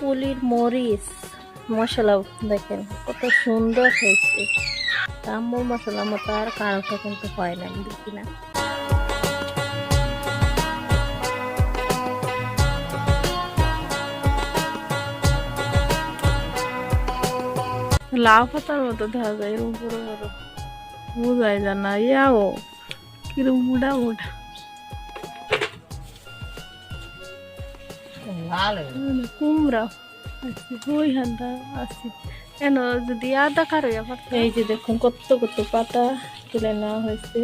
পুলির মরিচ মশলা দেখেন কত সুন্দর হয়েছে। আম্মুর মশলার মতো আর কারোটা কিন্তু হয় না, আমি দেখি না। লাউ পাতার মতো দেখা যায়, এরকম বড় বড়, বোঝাই যায় না। ইয়াও কিরকম মুড়া মুড়া কুমড়া আছে, ওই হান্ডা আছে কেন যদি আদা কারইয়া পারতো। এই যে দেখুন কত কত পাতা তুলে নেওয়া হয়েছে,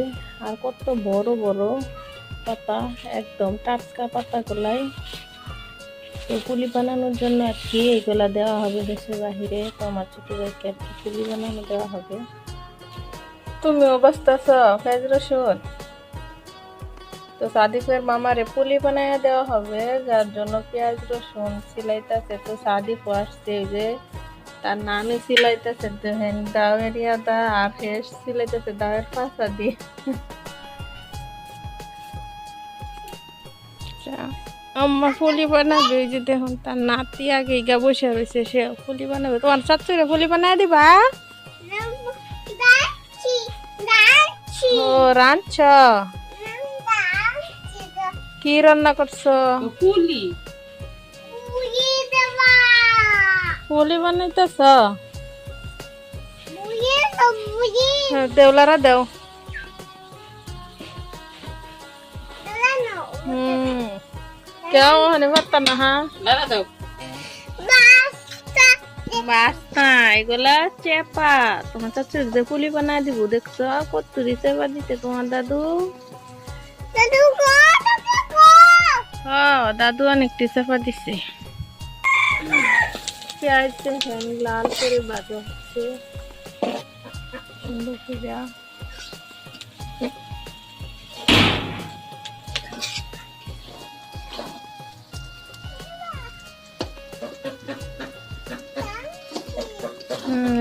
আর কত বড় বড় পাতা, একদম টাটকা পাতা গুলাই। তো পুলি বানানোর জন্য আর কি এগুলা দেওয়া হবে দেশের বাহিরে, তো আমার ছোট ভাইকে আর কি পুলি বানানো দেওয়া হবে। তুমিও বাঁচতেছ পেঁয়াজ রসুন, তো সাদিকের মামারে পুলি বানাইয়া দেওয়া হবে, যার জন্য পেঁয়াজ রসুন সিলাইতেছে। তো সাদিক আসছে, যে তার নানি সিলাইতেছে দেখেন দাওয়ের ইয়াদা, আর ফেস সিলাইতেছে দাওয়ের পাশা দিয়ে। আম্মা পুলি বানাবে, ওই যে দেখুন তার নাতি আগে গা বসে রয়েছে, সে পুলি বানাবে। তোমার চাচুরে পুলি বানাই দিবা? ও রাঁধছ, কি রান্না করছো? পুলি পুলি বানাইতেছ? দেওলারা দেও। কেউ ওখানে পারতা না, হ্যাঁ বাস্তা এগুলা চেপা। তোমার চাচুর যে পুলি বানাই দিব, দেখছো কত চেপা দিতে তোমার দাদু। দাদু অনেকটি চেপা দিছে। পেঁয়াজ দেখেন লাল করে ভাজা হচ্ছে সুন্দর করে।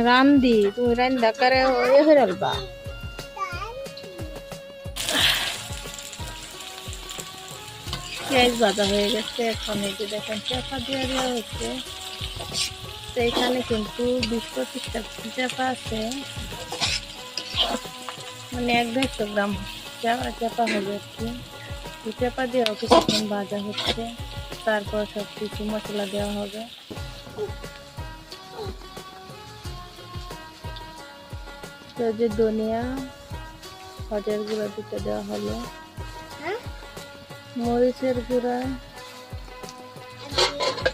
রান্ধি তুমি রান্দা করে হয়ে রাখবা। পেঁয়াজ ভাজা হয়ে গেছে, এখন এই যে দেখেন চেপা দিয়ে দেওয়া হচ্ছে। তো এখানে কিন্তু 20-25টা চেপা আছে, মানে 100-150 গ্রাম চেপা হবে আর কি। তো চেপা দিয়েও কিছুক্ষণ ভাজা হচ্ছে, তারপর সব কিছু মশলা দেওয়া হবে। তো যে ধনিয়া হলুদের গুঁড়া দিতে দেওয়া হলো, মরিচের গুঁড়া